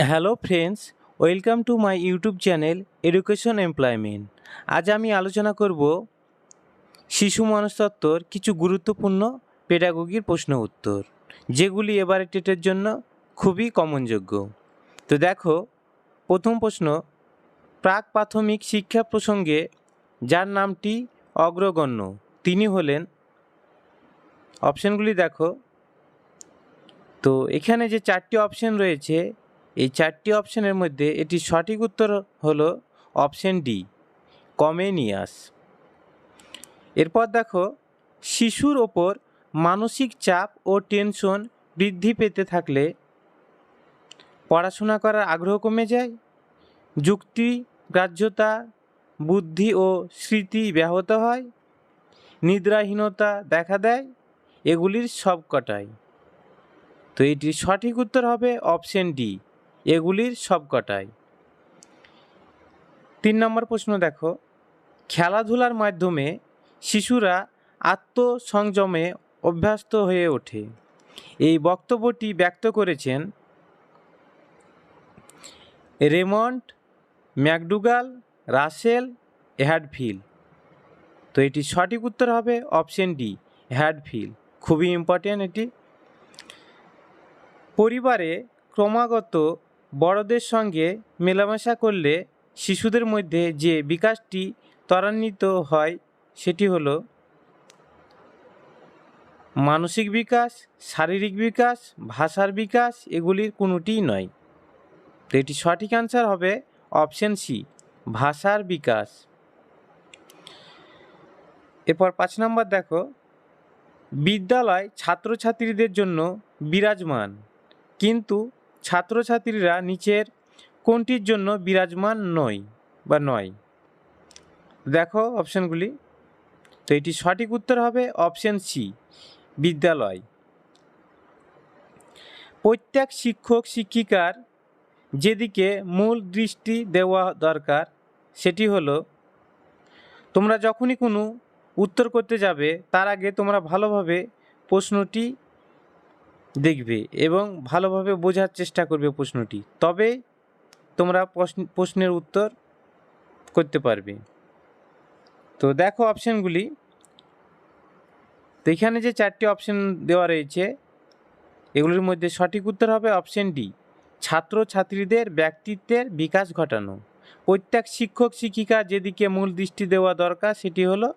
Hello friends, welcome to my YouTube channel education employment. আজ আমি আলোচনা করব শিশু মনস্তত্ত্বর কিছু গুরুত্বপূর্ণ পেডাগোগির প্রশ্ন উত্তর, যেগুলি এবারে টেটের জন্য খুবই কমনযোগ্য। তো দেখো, প্রথম প্রশ্ন, প্রাক প্রাথমিক শিক্ষা প্রসঙ্গে যার নামটি অগ্রগণ্য তিনি হলেন, অপশানগুলি দেখো। তো এখানে যে চারটি অপশান রয়েছে, এই চারটি অপশানের মধ্যে এটি সঠিক উত্তর হলো অপশান ডি, কমেনিয়াস। এরপর দেখো, শিশুর ওপর মানসিক চাপ ও টেনশন বৃদ্ধি পেতে থাকলে পড়াশোনা করার আগ্রহ কমে যায়, যুক্তি গ্রাহ্যতা, বুদ্ধি ও স্মৃতি ব্যাহত হয়, নিদ্রাহীনতা দেখা দেয়, এগুলির সবকটাই। তো এটির সঠিক উত্তর হবে অপশান ডি, এগুলির সবকটাই। 3 নম্বর প্রশ্ন দেখো, খেলাধুলার মাধ্যমে শিশুরা আত্মসংযমে অভ্যস্ত হয়ে ওঠে। এই বক্তব্যটি ব্যক্ত করেছেন রেমন্ড, ম্যাকডুগাল, রাসেল, হ্যাডফিল্ড। তো এটি সঠিক উত্তর হবে অপশান ডি, হ্যাডফিল্ড। খুবই ইম্পর্টেন্ট এটি। পরিবারে ক্রমাগত বড়দের সঙ্গে মেলামেশা করলে শিশুদের মধ্যে যে বিকাশটি ত্বরান্বিত হয় সেটি হলো মানসিক বিকাশ, শারীরিক বিকাশ, ভাষার বিকাশ, এগুলির কোনোটিই নয়। তো এটি সঠিক অ্যান্সার হবে অপশান সি, ভাষার বিকাশ। এরপর 5 নম্বর দেখো, বিদ্যালয় ছাত্রছাত্রীদের জন্য বিরাজমান, কিন্তু ছাত্রছাত্রীরা নিচের কোনটির জন্য বিরাজমান নয়। দেখো অপশানগুলি। তো এটি সঠিক উত্তর হবে অপশান সি, বিদ্যালয়। প্রত্যেক শিক্ষক শিক্ষিকার যেদিকে মূল দৃষ্টি দেওয়া দরকার সেটি হলো, তোমরা যখনই কোনো উত্তর করতে যাবে তার আগে তোমরা ভালোভাবে প্রশ্নটি দেখবে এবং ভালোভাবে বোঝার চেষ্টা করবে প্রশ্নটি, তবে তোমরা প্রশ্নের উত্তর করতে পারবে। তো দেখো অপশানগুলি। তো এখানে যে চারটি অপশান দেওয়া রয়েছে এগুলির মধ্যে সঠিক উত্তর হবে অপশান ডি, ছাত্রছাত্রীদের ব্যক্তিত্বের বিকাশ ঘটানো। প্রত্যেক শিক্ষক শিক্ষিকা যেদিকে মূল দৃষ্টি দেওয়া দরকার সেটি হলো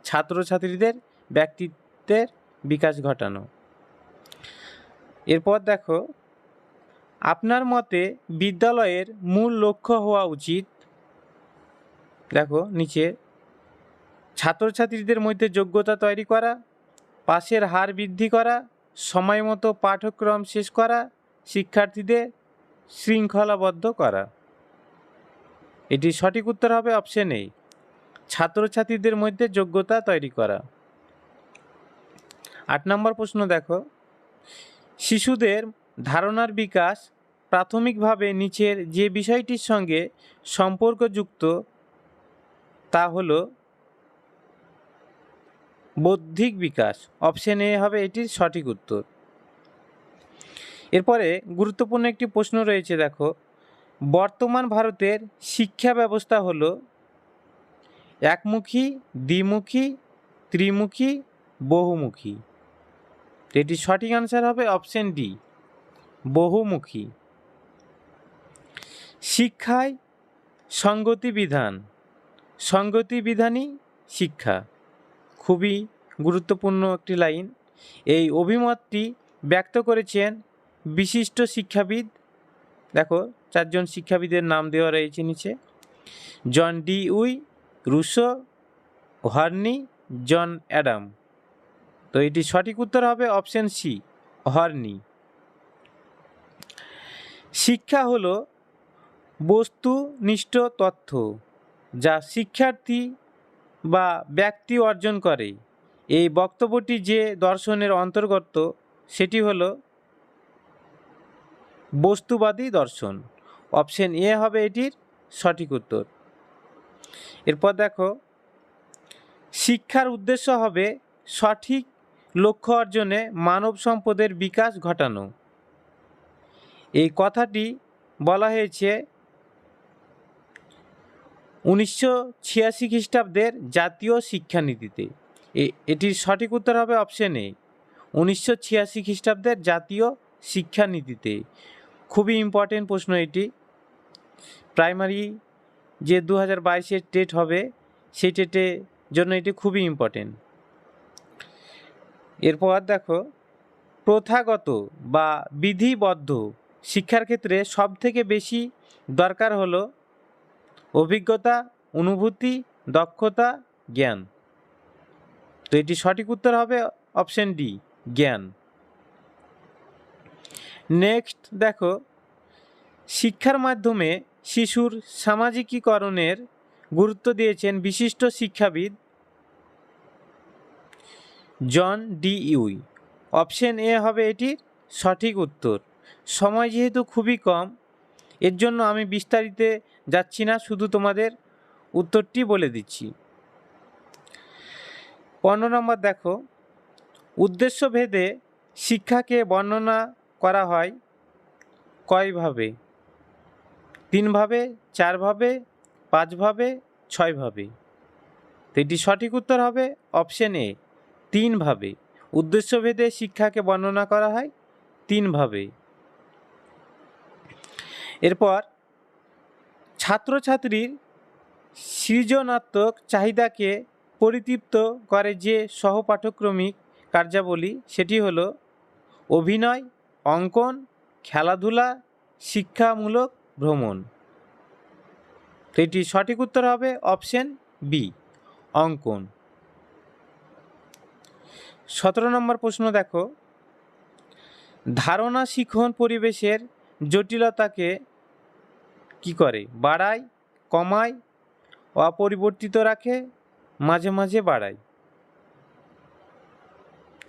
ছাত্রছাত্রীদের ব্যক্তিত্বের বিকাশ ঘটানো। এরপর দেখো, আপনার মতে বিদ্যালয়ের মূল লক্ষ্য হওয়া উচিত, দেখো নিচে, ছাত্রছাত্রীদের মধ্যে যোগ্যতা তৈরি করা, পাসের হার বৃদ্ধি করা, সময় মতো পাঠ্যক্রম শেষ করা, শিক্ষার্থীদের শৃঙ্খলাবদ্ধ করা। এটি সঠিক উত্তর হবে অপশান এ, ছাত্রছাত্রীদের মধ্যে যোগ্যতা তৈরি করা। 8 নম্বর প্রশ্ন দেখো, শিশুদের ধারণার বিকাশ প্রাথমিকভাবে নিচের যে বিষয়টির সঙ্গে সম্পর্কযুক্ত তা হলো বৌদ্ধিক বিকাশ। অপশান এ হবে এটির সঠিক উত্তর। এরপরে গুরুত্বপূর্ণ একটি প্রশ্ন রয়েছে, দেখো, বর্তমান ভারতের শিক্ষা ব্যবস্থা হলো একমুখী, দ্বিমুখী, ত্রিমুখী, বহুমুখী। এটি সঠিক অ্যান্সার হবে অপশান ডি, বহুমুখী। শিক্ষায় সঙ্গতি বিধানই শিক্ষা। খুবই গুরুত্বপূর্ণ একটি লাইন। এই অভিমতটি ব্যক্ত করেছেন বিশিষ্ট শিক্ষাবিদ, দেখো 4 জন শিক্ষাবিদের নাম দেওয়া রয়েছে নিচে: জন ডিউই, রুসো, হর্নি, জন অ্যাডাম। তো এটি সঠিক উত্তর হবে অপশান সি, হর্নি। শিক্ষা হলো বস্তুনিষ্ঠ তথ্য যা শিক্ষার্থী বা ব্যক্তি অর্জন করে। এই বক্তব্যটি যে দর্শনের অন্তর্গত সেটি হলো বস্তুবাদী দর্শন। অপশান এ হবে এটির সঠিক উত্তর। এরপর দেখো, শিক্ষার উদ্দেশ্য হবে সঠিক লক্ষ্য অর্জনে মানব সম্পদের বিকাশ ঘটানো। এই কথাটি বলা হয়েছে 1986 খ্রিস্টাব্দের জাতীয় শিক্ষানীতিতে। এটির সঠিক উত্তর হবে অপশন এ, 1986 খ্রিস্টাব্দের জাতীয় শিক্ষানীতিতে। খুবই ইম্পর্টেন্ট প্রশ্ন এটি। প্রাইমারি যে 2022-এর টেট হবে সেই টেটের জন্য এটি খুবই ইম্পর্টেন্ট। এরপর দেখো, প্রথাগত বা বিধিবদ্ধ শিক্ষার ক্ষেত্রে সবথেকে বেশি দরকার হলো অভিজ্ঞতা, অনুভূতি, দক্ষতা, জ্ঞান। তো এটি সঠিক উত্তর হবে অপশন ডি, জ্ঞান। নেক্সট দেখো, শিক্ষার মাধ্যমে শিশুর সামাজিকীকরণের গুরুত্ব দিয়েছেন বিশিষ্ট শিক্ষাবিদ জন ডি ইউই। অপশন এ হবে এটির সঠিক উত্তর। সময় যেহেতু খুবই কম, এর জন্য আমি বিস্তারিতে যাচ্ছি না, শুধু তোমাদের উত্তরটি বলে দিচ্ছি। 15 নম্বর দেখো, উদ্দেশ্যভেদে শিক্ষাকে বর্ণনা করা হয় কয়ভাবে? 3 ভাবে, 4 ভাবে, 5 ভাবে, 6 ভাবে। তো এটি সঠিক উত্তর হবে অপশন এ, 3 ভাবে। উদ্দেশ্যভেদে শিক্ষাকে বর্ণনা করা হয় 3 ভাবে। এরপর ছাত্রছাত্রীর সৃজনাত্মক চাহিদাকে পরিতৃপ্ত করে যে সহপাঠক্রমিক কার্যাবলী, সেটি হলো অভিনয়, অঙ্কন, খেলাধুলা, শিক্ষামূলক ভ্রমণ। তো এটি সঠিক উত্তর হবে অপশন বি, অঙ্কন। 17 নম্বর প্রশ্ন দেখো, ধারণা শিখন পরিবেশের জটিলতাকে কি করে? বাড়ায়, কমায়, অপরিবর্তিত রাখে, মাঝে মাঝে বাড়ায়।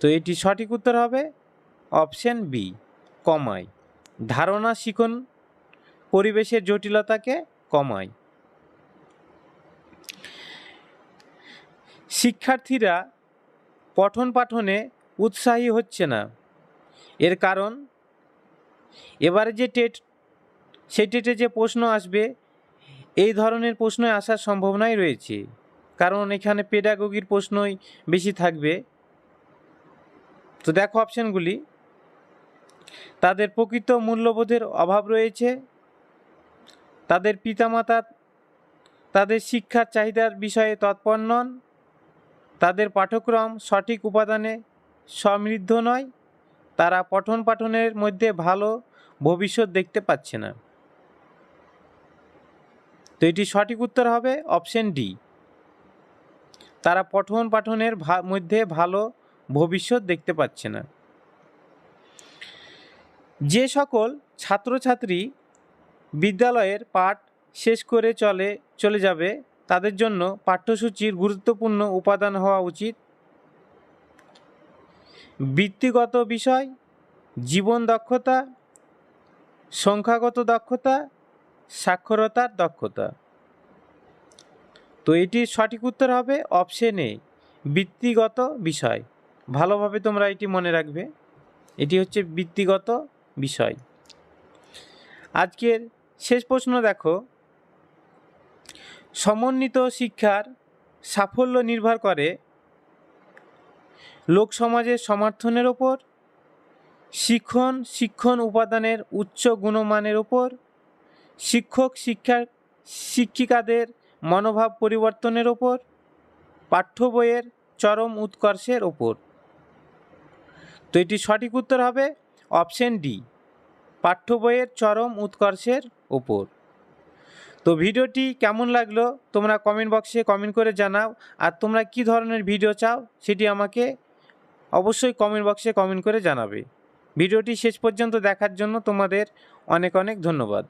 তো এটি সঠিক উত্তর হবে অপশন বি, কমায়। ধারণা শিখন পরিবেশের জটিলতাকে কমায়। শিক্ষার্থীরা পঠন পাঠনে উৎসাহী হচ্ছে না, এর কারণ? এবারে যে টেট, সেই টেটে যে প্রশ্ন আসবে এই ধরনের প্রশ্নই আসার সম্ভাবনাই রয়েছে, কারণ এখানে পেডাগোগির প্রশ্নই বেশি থাকবে। তো দেখো অপশানগুলি, তাদের প্রকৃত মূল্যবোধের অভাব রয়েছে, তাদের পিতামাতা তাদের শিক্ষার চাহিদার বিষয়ে তৎপর নন, তাদের পাঠ্যক্রম সঠিক উপাদানে সমৃদ্ধ নয়, তারা পঠন পাঠনের মধ্যে ভালো ভবিষ্যৎ দেখতে পাচ্ছে না। তো এটি সঠিক উত্তর হবে অপশন ডি, তারা পঠন পাঠনের মধ্যে ভালো ভবিষ্যৎ দেখতে পাচ্ছে না। যে সকল ছাত্রছাত্রী বিদ্যালয়ের পাঠ শেষ করে চলে যাবে, তাদের জন্য পাঠ্যসূচির গুরুত্বপূর্ণ উপাদান হওয়া উচিত বৃত্তিগত বিষয়, জীবন দক্ষতা, সংখ্যাগত দক্ষতা, সাক্ষরতার দক্ষতা। তো এটির সঠিক উত্তর হবে অপশন এ, বৃত্তিগত বিষয়। ভালোভাবে তোমরা এটি মনে রাখবে, এটি হচ্ছে বৃত্তিগত বিষয়। আজকের শেষ প্রশ্ন দেখো, সমন্বিত শিক্ষার সাফল্য নির্ভর করে লোক সমাজের সমর্থনের ওপর, শিক্ষণ উপাদানের উচ্চ গুণমানের ওপর, শিক্ষিকাদের মনোভাব পরিবর্তনের ওপর, পাঠ্য বইয়ের চরম উৎকর্ষের ওপর। তো এটি সঠিক উত্তর হবে অপশন ডি, পাঠ্য বইয়ের চরম উৎকর্ষের ওপর। তো ভিডিওটি কেমন লাগলো তোমরা কমেন্ট বক্সে কমেন্ট করে জানাও, আর তোমরা কি ধরনের ভিডিও চাও সেটি আমাকে অবশ্যই কমেন্ট বক্সে কমেন্ট করে জানাবে। ভিডিওটি শেষ পর্যন্ত দেখার জন্য তোমাদের অনেক অনেক ধন্যবাদ।